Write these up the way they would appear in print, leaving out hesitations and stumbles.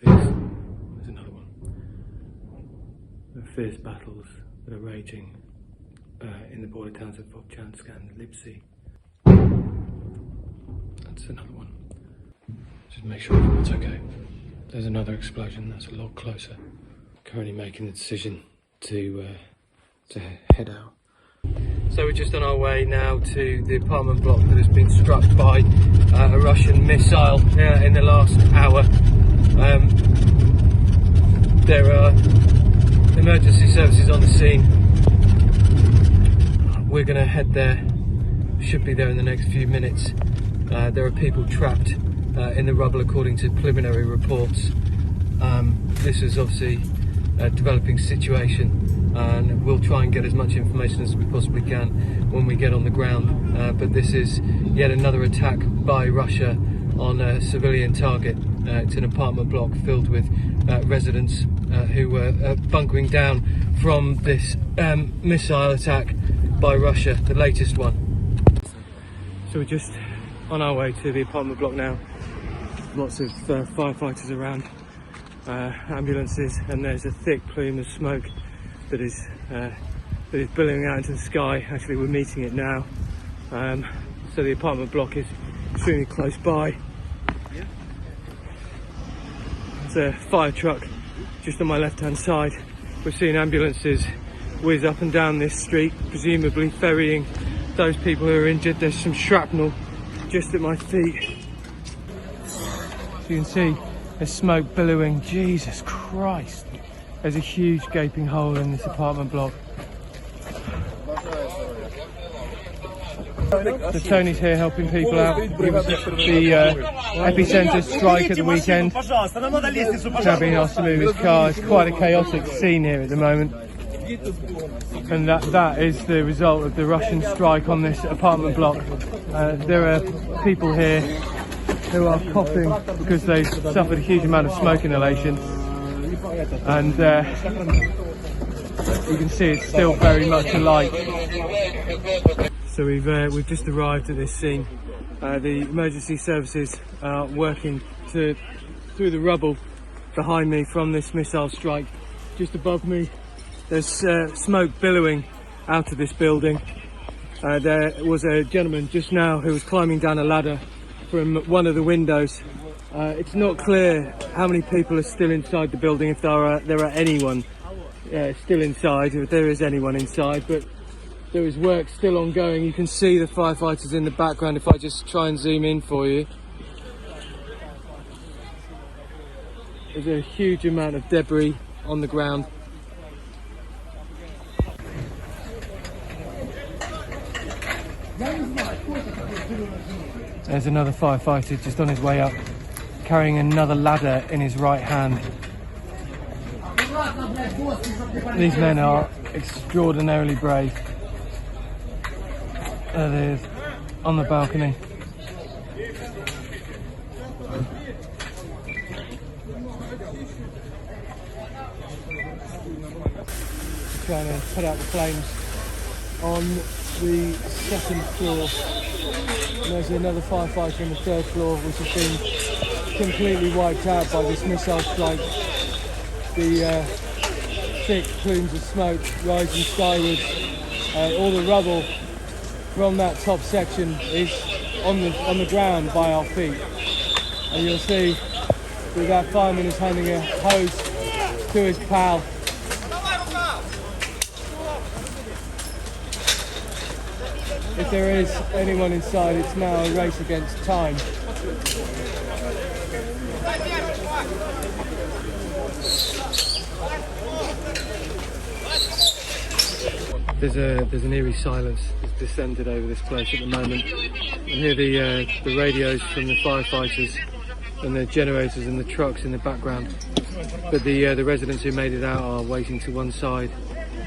There's another one. The fierce battles that are raging in the border towns of Vovchansk and Lipsy. That's another one. Just make sure everyone's okay. There's another explosion that's a lot closer. Currently making the decision to head out. So we're just on our way now to the apartment block that has been struck by a Russian missile in the last hour. There are emergency services on the scene. We're going to head there. Should be there in the next few minutes. There are people trapped in the rubble according to preliminary reports. This is obviously a developing situation, and we'll try and get as much information as we possibly can when we get on the ground. But this is yet another attack by Russia on a civilian target. It's an apartment block filled with residents who were bunkering down from this missile attack by Russia, the latest one. So we're just on our way to the apartment block now. Lots of firefighters around, ambulances, and there's a thick plume of smoke that is billowing out into the sky. Actually, we're meeting it now. So the apartment block is extremely close by. There's a fire truck just on my left-hand side. We're seeing ambulances whiz up and down this street, presumably ferrying those people who are injured. There's some shrapnel just at my feet. So you can see there's smoke billowing. Jesus Christ. There's a huge gaping hole in this apartment block. So Tony's here helping people out. He was at the epicenter strike at the weekend. Now being asked to move his car. It's quite a chaotic scene here at the moment. And that is the result of the Russian strike on this apartment block. There are people here who are coughing because they've suffered a huge amount of smoke inhalation. And you can see it's still very much alight. So we've just arrived at this scene. The emergency services are working through the rubble behind me from this missile strike. Just above me, there's smoke billowing out of this building. There was a gentleman just now who was climbing down a ladder from one of the windows. It's not clear how many people are still inside the building, if there are anyone still inside, if there is anyone inside, but there is work still ongoing. You can see the firefighters in the background if I just try and zoom in for you. There's a huge amount of debris on the ground. There's another firefighter just on his way up, carrying another ladder in his right hand. These men are extraordinarily brave. There it is, on the balcony. Trying to put out the flames on the second floor. And there's another firefighter on the third floor, which has been completely wiped out by this missile strike. The thick plumes of smoke rising skywards. All the rubble from that top section is on the ground by our feet. And you'll see that that fireman is handing a hose to his pal. If there is anyone inside, it's now a race against time. There's an eerie silence that's descended over this place at the moment. You hear the radios from the firefighters and the generators and the trucks in the background. But the residents who made it out are waiting to one side,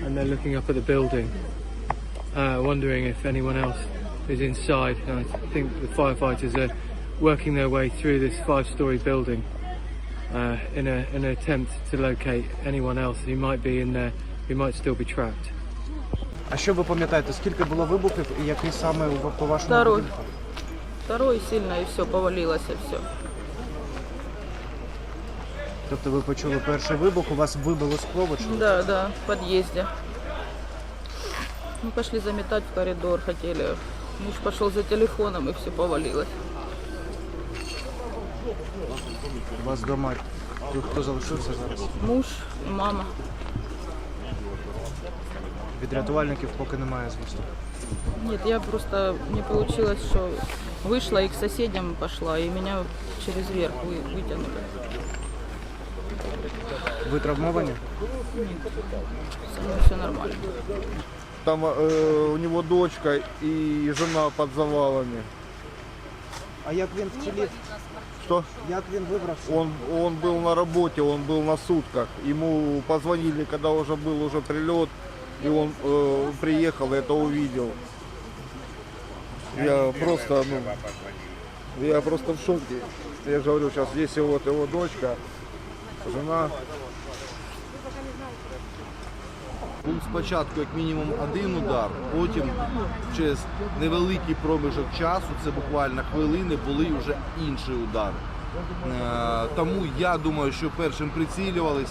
and they're looking up at the building, wondering if anyone else is inside. And I think the firefighters are working their way through this 5-story building in an attempt to locate anyone else who might be in there, who might still be trapped. А що ви пам'ятаєте, скільки було вибухів і який саме по вашому будинку? Второй сильно и все, повалилось и все. Тобто ви почули перший вибух, у вас вибило скло, ви чули? Да, да, в подъезде. Мы пошли заметать в коридор, хотели. Муж пошел за телефоном, и все повалилось. У вас вдома хто залишився зараз? Муж и мама. Від рятувальників поки немає звісток. Нет, я просто не получилось, что вышла и к соседям пошла, и меня через верх вытянули. Ви травмовані? Со мной все нормально. Там у него дочка и жена под завалами. А як він вцілів? Что? Як він вибрався? Он был на работе, он был на сутках. Ему позвонили, когда уже был уже прилет, и он приехал и это увидел. Я просто в шоке. Я же говорю, сейчас здесь вот его дочка, жена. Був спочатку як мінімум один удар, потім через невеликий проміжок часу, це буквально хвилини, були вже інші удари. Тому я думаю, що першим прицілювались,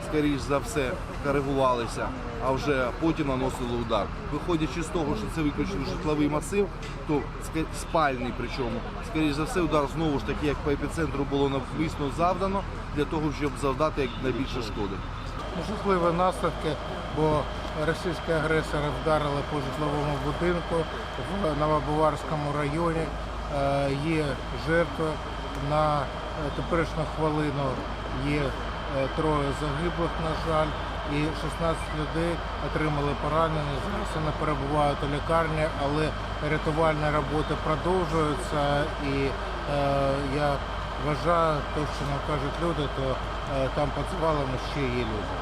скоріш за все, коригувалися, а вже потім наносили удар. Виходячи з того, що це виключно житловий масив, то спальний причому, скоріш за все, удар знову ж таки, як по епіцентру було навмисно завдано, для того, щоб завдати як найбільше шкоди. Жахливі наслідки, бо російські агресори вдарили по житловому будинку в Новобуварському районі. Є жертви. На теперішню хвилину є троє загиблих, на жаль, і 16 людей отримали поранення. Зараз вони перебувають у лікарні, але рятувальні роботи продовжуються. І я вважаю, те, що нам кажуть люди, то там під завалами ще є люди.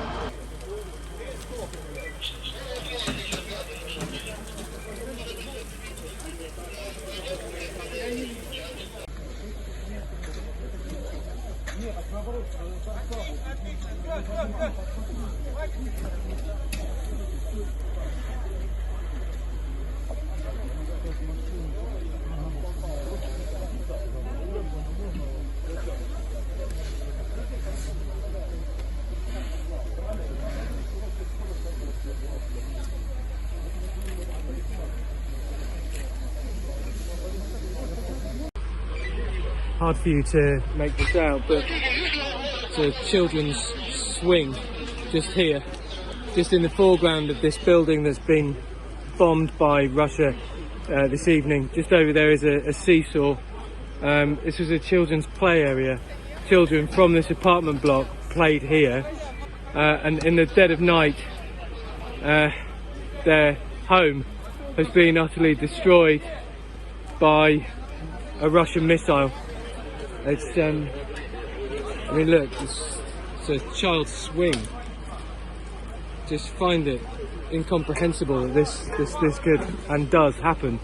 Hard for you to make this out, but it's a children's swing just here, just in the foreground of this building that's been bombed by Russia this evening. Just over there is a seesaw. This was a children's play area. Children from this apartment block played here, and in the dead of night their home has been utterly destroyed by a Russian missile. It's I mean, look, it's a child's swing. Just find it incomprehensible that this could and does happen.